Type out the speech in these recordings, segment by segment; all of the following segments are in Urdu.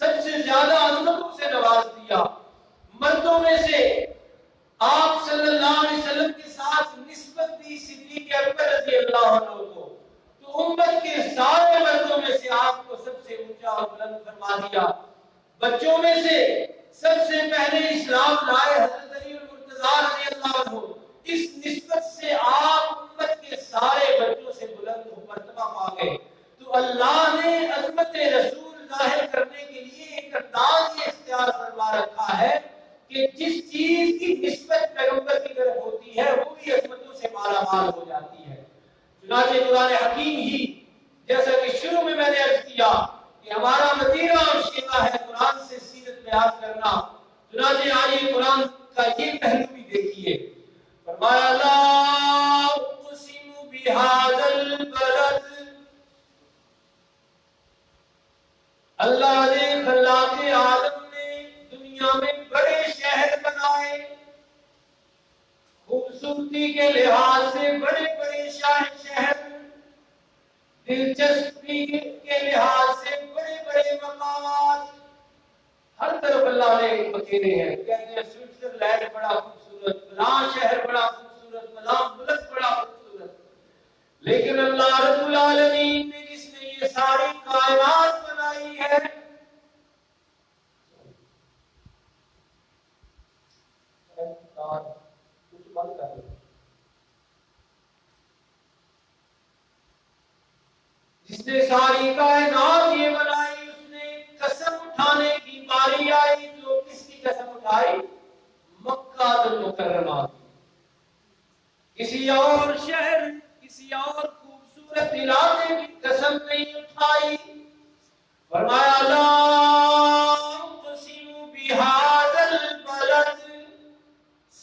سب سے زیادہ عظمتوں سے نواز دیا. مردوں میں سے آپ صلی اللہ علیہ وسلم کے ساتھ نسبت دی صدیق اکبر رضی اللہ عنہ کو، تو امت کے سارے مردوں میں سے آپ کو سب سے اونچا اور بلند فرما دیا. بچوں میں سے سب سے پہلے اسلام لائے حضرت علی المرتضیٰ رضی اللہ عنہ، اس نسبت سے آپ امت کے سارے بچوں سے بلند مرتبہ پا گئے. تو اللہ نے عظمت رسول ظاہر کرنے کے لیے ایک انداز یہ اختیار فرما رکھا ہے کہ جس چیز کی نسبت پیغمبر کی طرف ہوتی ہے وہ بھی عظمتوں سے مالا مال ہو جاتی ہے. چنانچہ قرآن حکیم ہی، جیسا کہ شروع میں نے عرض کیا کہ ہمارا وتیرہ اور شیوا ہے قرآن سے سیرت بیان کرنا، چنانچہ آئیے قرآن کا یہ پہلو بھی دیکھیے. فرمایا لا اقسم بہذا البلد، اللہ نے خلاق عالم نے دنیا میں بڑے شہر بنائے، خوبصورتی کے لحاظ سے بڑے بڑے شہر، دلچسپی کے لحاظ سے بڑے بڑے مقامات، ہر طرف اللہ نے بکھیرے ہیں. کہتے ہیں سوئٹزرلینڈ بڑا خوبصورت، فلاں شہر بڑا خوبصورت، فلاں ملک بڑا خوبصورت. لیکن اللہ رب العالمین نے جس نے یہ ساری کائنات بنائی ہے، جس نے ساری کائنات یہ بنائی، اس نے قسم اٹھانے کی باری آئی تو کس کی قسم اٹھائی؟ مکہ المکرمہ. کسی اور شہر، کسی اور خوبصورت علاقے کی قسم نہیں اٹھائی. فرمایا لا اقسم بہذا البلد،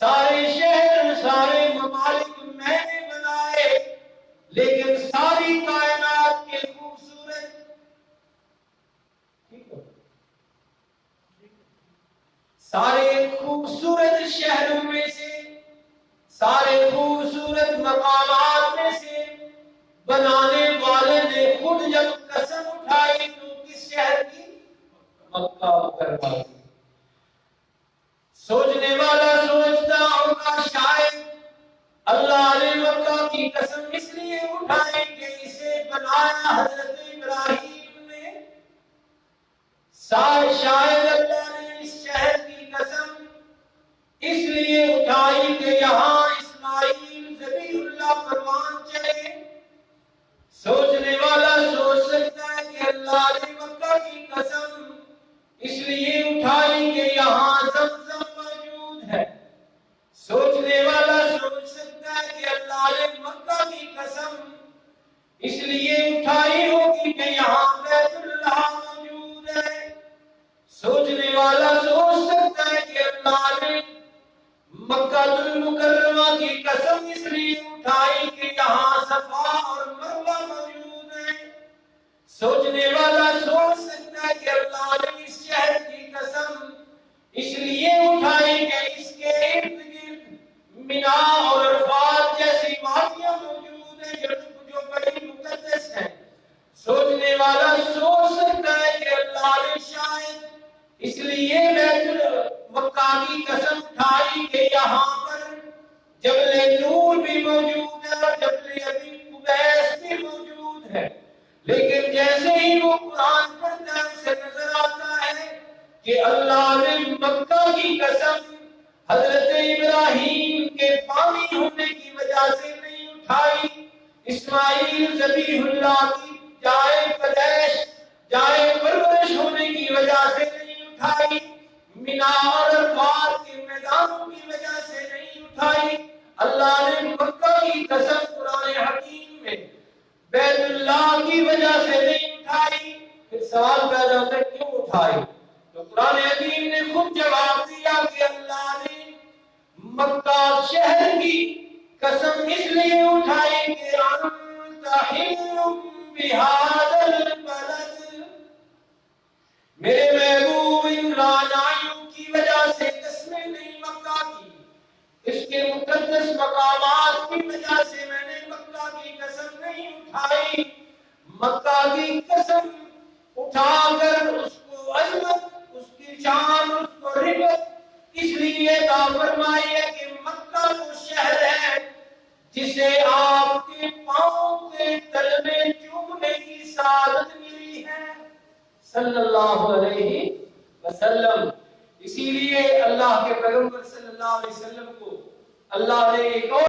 سارے شہر سارے ممالک میں نے بنائے، لیکن ساری کائنات کے خوبصورت سارے خوبصورت شہروں میں سے، سارے خوبصورت مقامات میں سے بنانے والے نے خود جب قسم اٹھائی تو کس شہر کی؟ مکہ مکرمہ کی. سوچنے والا سوچتا ہوگا شاید اللہ نے مکہ کی قسم اس لیے اٹھائی کہ اسے بنایا حضرت ابراہیم نے. شاید اللہ نے اس شہر کی قسم اس لیے اٹھائی کہ یہاں اسماعیل ذبیح اللہ قربان چلے. سوچنے والا سوچ سکتا ہے کہ اللہ نے مکہ کی قسم اس لیے اٹھائی کہ یہاں زمزم موجود ہے. سوچنے والا سوچ سکتا ہے کہ اللہ نے مکہ کی قسم اس لیے اٹھائی ہوگی کہ یہاں بیت اللہ موجود ہے. سوچنے والا سوچ سکتا ہے کہ اللہ نے مکہ المکرمہ کی قسم اس لیے اٹھائی کہ یہاں صفا اور مروہ موجود ہے. سوچنے والا سوچ سکتا ہے کہ اللہ نے اس شہر کی قسم اس لیے اٹھائی کہ اس کے ارد گرد مینا اور عرفات جیسی وادیاں موجود ہیں جو بڑی مقدس ہیں. سوچنے والا سوچ سکتا ہے کہ اللہ نے شاید اس لیے بیت مکہ کی قسم اٹھائی کہ یہاں پر جبل نور بھی موجود ہے اور جبل ابی قبیس بھی موجود ہے. لیکن جیسے ہی وہ قرآن پڑھتا ہے اسے نظر آتا ہے کہ اللہ نے مکہ کی قسم حضرت ابراہیم کے پانی ہونے کی وجہ سے نہیں اٹھائی، اسماعیل ذبیح اللہ کی جائے پیدائش جائے پرورش ہونے کی وجہ سے نہیں اٹھائی، مینا اور عرفات کے میدانوں کی وجہ سے نہیں اٹھائی. اللہ نے مکہ کی قسم قرآن حکیم میں بیت اللہ کی وجہ سے نہیں اٹھائی. پھر سوال پیدا ہوتا ہے کیوں اٹھائی؟ تو قرآن حکیم نے خود جواب دیا کہ اللہ نے مکہ شہر کی قسم اس لیے اٹھائی کہ انت حل بہذا البلد، میرے محبوب ان رعنائیوں کی وجہ سے قسمیں نہیں مکہ کی، اس کے مقدس مقامات کی وجہ سے میں نے مکہ کی قسم نہیں اٹھائی. مکہ کی قسم اٹھا کر اس کو عظمت، اس کی شان، اس کو رفعت اس لیے عطا فرمائی ہے کہ مکہ وہ شہر ہے جسے آپ کے پاؤں کے تلے میں چومنے کی سعادت ملی ہے صلی اللہ علیہ وسلم۔ اسی لیے اللہ کے پیغمبر صلی اللہ علیہ وسلم کو اللہ نے ایک اور